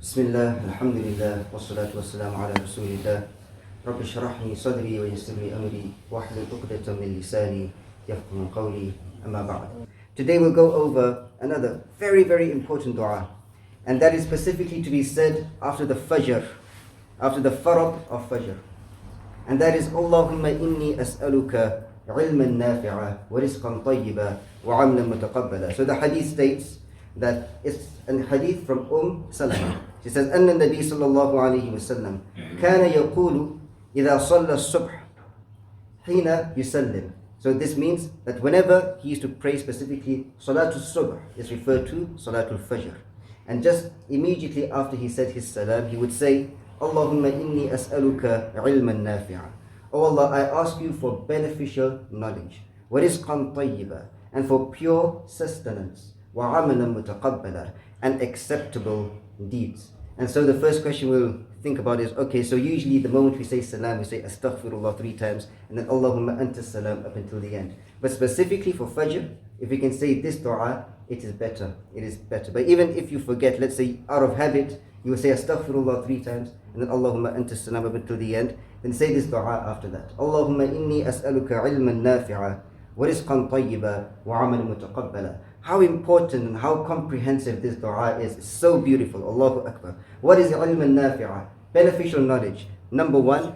Bismillah, alhamdulillah, wassalatu wassalamu ala rasulillah. Rabbi shrah li sadri wa yassir li amri wahlul 'uqdatan min lisani yafqahu qawli. Amma ba'd. Today we'll go over another very, very important dua, and that is specifically to be said after the Fajr, after the farad of Fajr. And that is Allahumma inni as'aluka ilman nafi'an wa rizqan tayyiban wa amalan mutaqabbala. So the hadith states that it's a hadith from Salamah. She says, أن النبي صلى الله عليه وسلم كان يقول إذا صلى الصبح حين يسلم. So this means that whenever he used to pray specifically, Salatul Subh is referred to Salatul Fajr. And just immediately after he said his Salam, he would say, Allahumma inni as'aluka ilman nafi'an. Oh Allah, I ask you for beneficial knowledge. Wa rizqan tayyiban, and for pure sustenance. Wa amalan mutaqabbalan, and acceptable deeds. And so the first question we'll think about is, okay, so usually the moment we say Salam, we say Astaghfirullah 3 times, and then Allahumma anta salam up until the end. But specifically for Fajr, if we can say this dua, it is better. It is better. But even if you forget, let's say out of habit, you will say Astaghfirullah 3 times, and then Allahumma anta salam up until the end, then say this dua after that. Allahumma inni as'aluka ilman nafi'an wa rizqan tayyiban wa amalan mutaqabbala. How important and how comprehensive this dua is. It's so beautiful. Allahu Akbar. What is ilman nafi'an? Beneficial knowledge. Number one,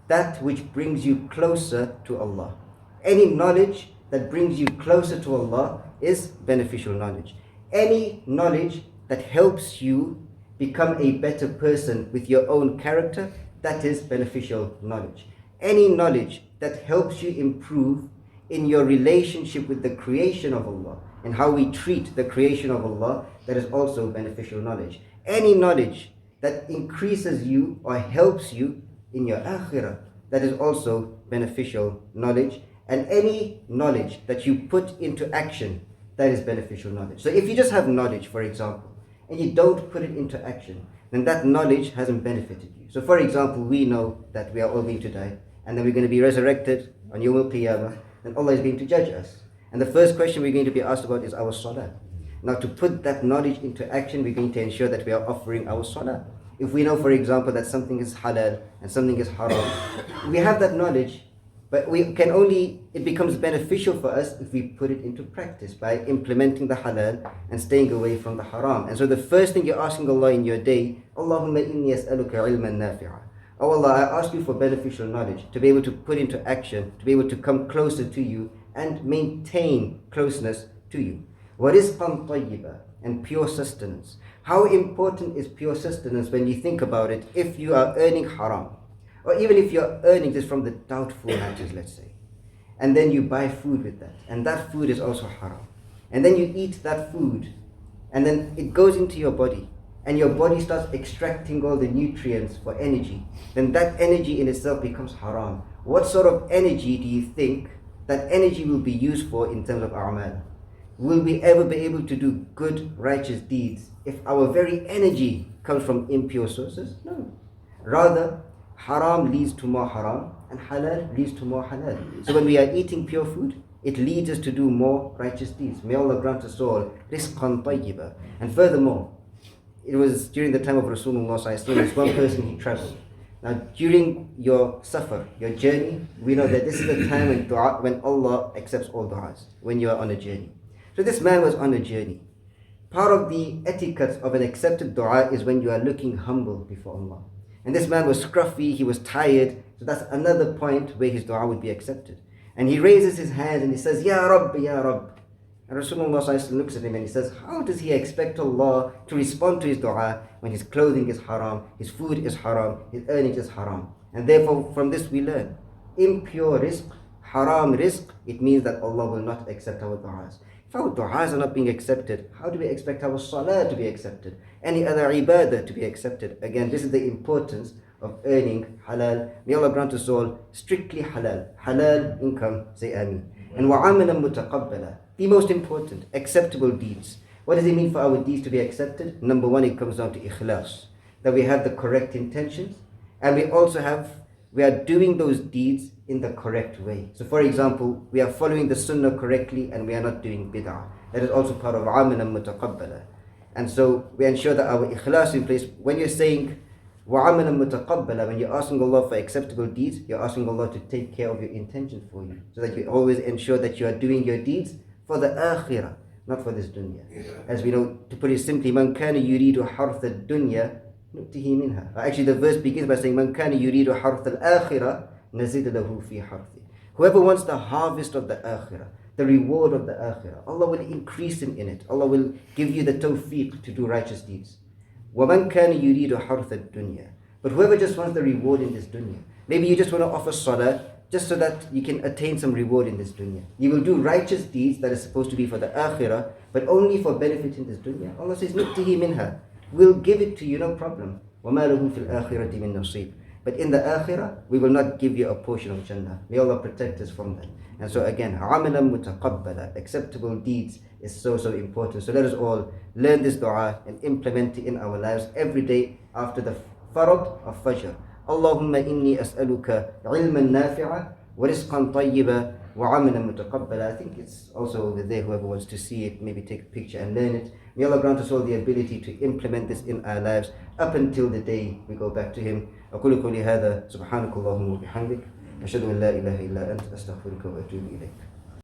that which brings you closer to Allah. Any knowledge that brings you closer to Allah is beneficial knowledge. Any knowledge that helps you become a better person with your own character, that is beneficial knowledge. Any knowledge that helps you improve in your relationship with the creation of Allah and how we treat the creation of Allah, that is also beneficial knowledge. Any knowledge that increases you or helps you in your akhirah, that is also beneficial knowledge. And any knowledge that you put into action, that is beneficial knowledge. So if you just have knowledge, for example, and you don't put it into action, then that knowledge hasn't benefited you. So for example, we know that we are all going to die, and then we're going to be resurrected on Yawm al-Qiyamah, and Allah is going to judge us. And the first question we're going to be asked about is our salah. Now to put that knowledge into action, we're going to ensure that we are offering our salah. If we know, for example, that something is halal and something is haram, we have that knowledge, but it becomes beneficial for us if we put it into practice by implementing the halal and staying away from the haram. And so the first thing you're asking Allah in your day, Allahumma inni as'aluka ilman nafi'an. Oh Allah, I ask you for beneficial knowledge, to be able to put into action, to be able to come closer to you and maintain closeness to you. Wa rizqan tayyiban, and pure sustenance. How important is pure sustenance when you think about it? If you are earning haram, or even if you're earning this from the doubtful matters, let's say, and then you buy food with that, and that food is also haram, and then you eat that food, and then it goes into your body, and your body starts extracting all the nutrients for energy, then that energy in itself becomes haram. What sort of energy do you think that energy will be used for in terms of amalan? Will we ever be able to do good, righteous deeds if our very energy comes from impure sources? No. Rather, haram leads to more haram, and halal leads to more halal. So when we are eating pure food, it leads us to do more righteous deeds. May Allah grant us all rizqan tayyiban. And furthermore, it was during the time of Rasulullah sallallahu alaihi wasallam, one person he traveled. Now during your safar, your journey, we know that this is the time when Allah accepts all du'as, when you are on a journey. So this man was on a journey. Part of the etiquette of an accepted dua is when you are looking humble before Allah. And this man was scruffy, he was tired, so that's another point where his dua would be accepted. And he raises his hands and he says, Ya Rabb, Ya Rabb. And Rasulullah looks at him and he says, how does he expect Allah to respond to his dua when his clothing is haram, his food is haram, his earnings is haram? And therefore from this we learn, impure rizq, haram rizq, it means that Allah will not accept our du'as. If our du'as are not being accepted, how do we expect our salah to be accepted? Any other ibadah to be accepted? Again, this is the importance of earning halal. May Allah grant us all strictly halal. Halal income, say ameen. And wa amalan mutaqabbala, the most important, acceptable deeds. What does it mean for our deeds to be accepted? Number one, it comes down to ikhlas, that we have the correct intentions, and we are doing those deeds in the correct way. So for example, we are following the sunnah correctly and we are not doing bid'ah. That is also part of amalan mutaqabbala. And so we ensure that our ikhlas is in place. When you're saying وَعَمَلًا مُتَقَبَّلًا, when you're asking Allah for acceptable deeds, you're asking Allah to take care of your intention for you, so that you always ensure that you are doing your deeds for the akhirah, not for this dunya. As we know, to put it simply, مَنْ كَانَ يُرِيدُ حَرْثَ الدُّنْيَا نُؤْتِهِ مِنْهَا. Actually, the verse begins by saying, مَنْ كَانَ يُرِيدُ حَرْثَ الْآخِرَةِ نَزِدْ لَهُ فِي حَرْثِهِ. Whoever wants the harvest of the akhirah, the reward of the akhirah, Allah will increase him in it. Allah will give you the tawfiq to do righteous deeds. وَمَنْ كَانَ يُرِيدُ حَرْثَ الدُّنْيَا. But whoever just wants the reward in this dunya, maybe you just want to offer salah just so that you can attain some reward in this dunya. You will do righteous deeds that are supposed to be for the akhirah, but only for benefit in this dunya. Allah says, نُؤْتِهِ مِنْهَا. We'll give it to you, no problem. وَمَا لَهُ فِي الْآخِرَةِ مِنْ نَصِيبٍ. But in the akhirah, we will not give you a portion of Jannah. May Allah protect us from that. And so again, amalan mutaqabbala, acceptable deeds is so important. So let us all learn this dua and implement it in our lives every day after the farad of Fajr. Allahumma inni as'aluka ilman nafi'an wa rizqan tayyiban wa amalan mutaqabbala. I think it's also over there, whoever wants to see it, maybe take a picture and learn it. May Allah grant us all the ability to implement this in our lives up until the day we go back to Him. أقول قولي هذا سبحانك اللهم وبحمدك أشهد أن لا إله إلا أنت أستغفرك وأتوب إليك.